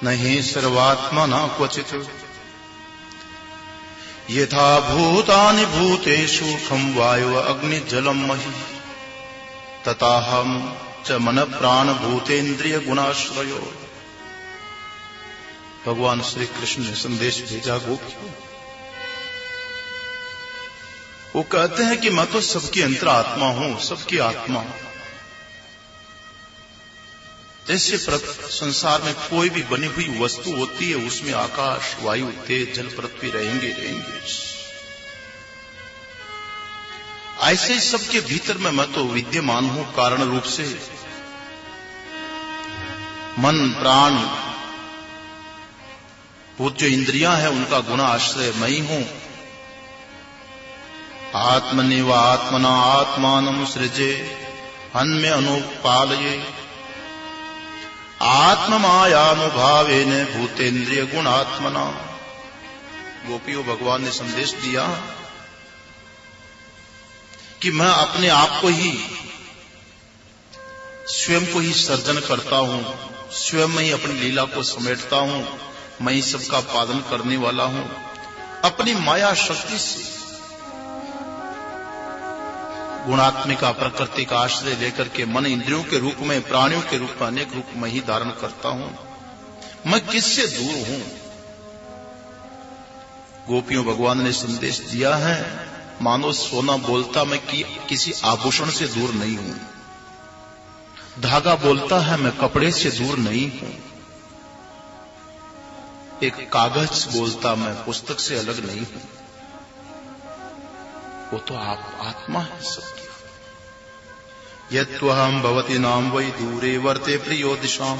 नहीं सर्वात्मा न क्वचित यथा भूतानि भूतेषु खम वायु अग्नि जलम महि तथाहम च मन प्राण भूतेन्द्रिय गुणाश्रयो। भगवान श्री कृष्ण ने संदेश भेजा गोपियों। वो कहते हैं कि मैं तो सबकी अंतरात्मा हूं, सबकी आत्मा। जैसे संसार में कोई भी बनी हुई वस्तु होती है, उसमें आकाश, वायु, तेज, जल, पृथ्वी रहेंगे। ऐसे ही सबके भीतर में मैं तो विद्यमान हूं कारण रूप से। मन, प्राण, भूत जो इंद्रियां हैं उनका गुण आश्रय मैं ही हूं। आत्मनिव आत्मना आत्मानम सृजे अन्य अनुपालये आत्ममायानुभावेन भूतेन्द्रिय गुणात्मना। गोपियों भगवान ने संदेश दिया कि मैं अपने आप को ही स्वयं को ही सर्जन करता हूं, स्वयं में ही अपनी लीला को समेटता हूं, मैं ही सबका पालन करने वाला हूं। अपनी माया शक्ति से गुणात्मिका प्रकृति का आश्रय लेकर के मन इंद्रियों के रूप में, प्राणियों के रूप में, अनेक रूप में ही धारण करता हूं। मैं किससे दूर हूं? गोपियों भगवान ने संदेश दिया है मानो सोना बोलता मैं किसी आभूषण से दूर नहीं हूं, धागा बोलता है मैं कपड़े से दूर नहीं हूं, एक कागज बोलता मैं पुस्तक से अलग नहीं हूं। वो तो आप आत्मा है सबकी। यत्त्वहं भवति नाम वै दूरे वर्ते प्रियो दिशाम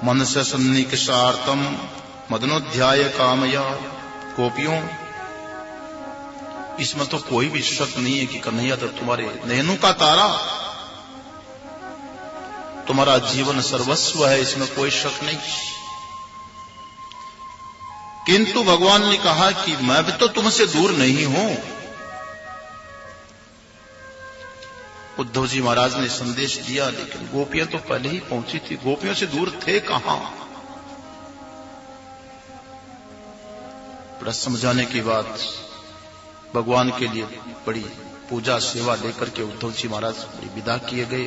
मनस सन्निकषार्थम मदनोध्याय कामया। गोपियों इसमें तो कोई भी शक नहीं है कि कन्हैया तो तुम्हारे नैनों का तारा, तुम्हारा जीवन सर्वस्व है, इसमें कोई शक नहीं। किंतु भगवान ने कहा कि मैं भी तो तुमसे दूर नहीं हूं। उद्धव जी महाराज ने संदेश दिया लेकिन गोपियां तो पहले ही पहुंची थी, गोपियों से दूर थे कहां। बड़ा समझाने की बात, भगवान के लिए बड़ी पूजा सेवा लेकर के उद्धव जी महाराज विदा किए गए।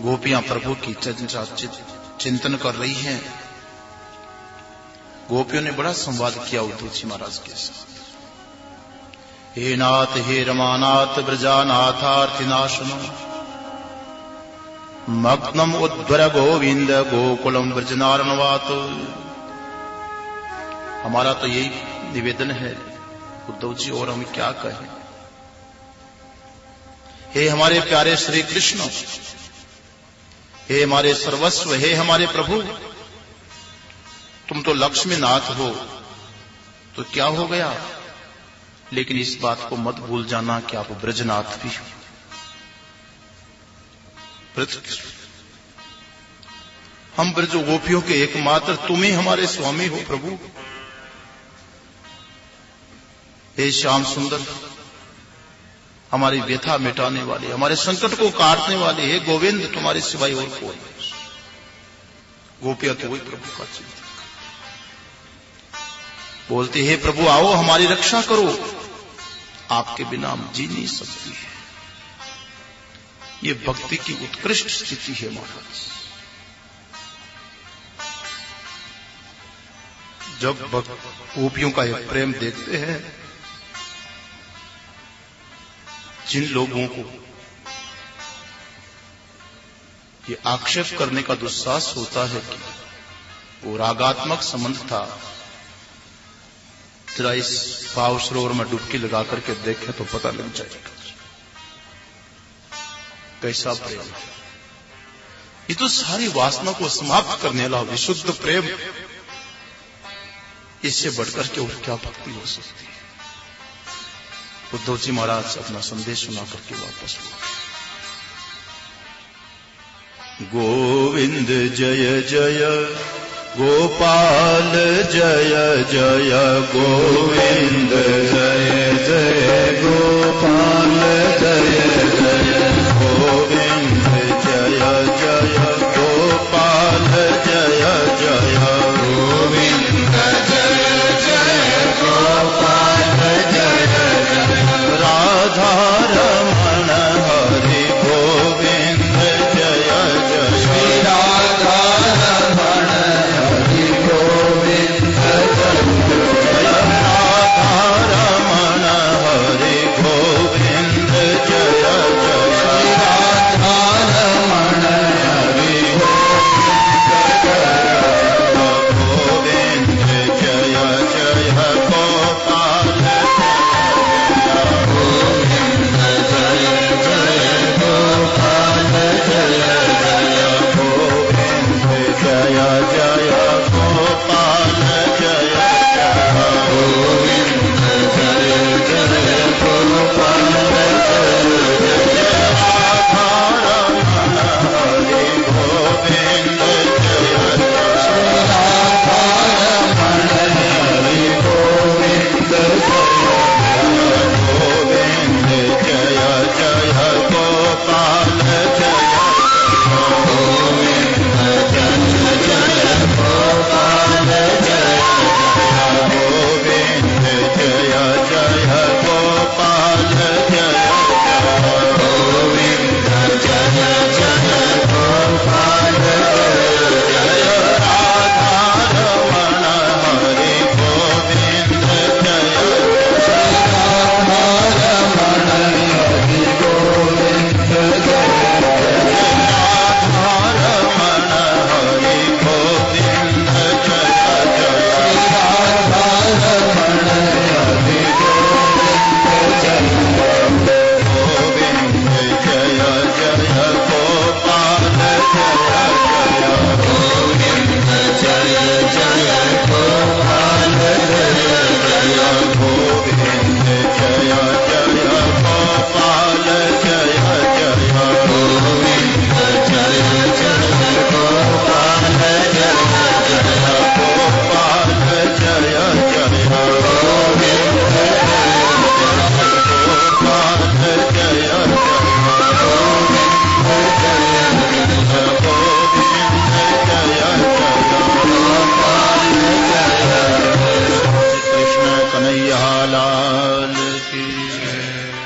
गोपियां प्रभु की चिंतन कर रही हैं। गोपियों ने बड़ा संवाद किया उद्धव जी महाराज के साथ। हे नाथ हे रमानाथ ब्रजानाथार्थिनाशन मग्नम उद्वर गोविंद गोकुलम ब्रजनारणवात। हमारा तो यही निवेदन है उद्धव जी, और हम क्या कहें। हे हमारे प्यारे श्री कृष्ण, हे हमारे सर्वस्व, हे हमारे प्रभु, तुम तो लक्ष्मी नाथ हो, तो क्या हो गया। लेकिन इस बात को मत भूल जाना कि आप ब्रजनाथ भी हो। हम ब्रज गोपियों के एकमात्र तुम ही हमारे स्वामी हो प्रभु। हे श्याम सुंदर, हमारी व्यथा मिटाने वाले, हमारे संकट को काटने वाले, हे गोविंद, तुम्हारे सिवाय और कोई। गोपियां तो वही प्रभु का चिंतन बोलते, हे प्रभु आओ हमारी रक्षा करो, आपके बिना हम जी नहीं सकती है। ये भक्ति की उत्कृष्ट स्थिति है महाराज। जब गोपियों का यह प्रेम देखते हैं, जिन लोगों को ये आक्षेप करने का दुस्साहस होता है कि वो रागात्मक संबंध था, जरा इस भाव सरोवर में डुबकी लगा करके देखें तो पता लग जाएगा कैसा प्रेम है। ये तो सारी वासना को समाप्त करने वाला विशुद्ध प्रेम, इससे बढ़कर के और क्या भक्ति हो सकती है। उद्धव जी महाराज अपना संदेश सुना करके वापस हुए। गोविंद जय जय गोपाल जय जय गोविंद जय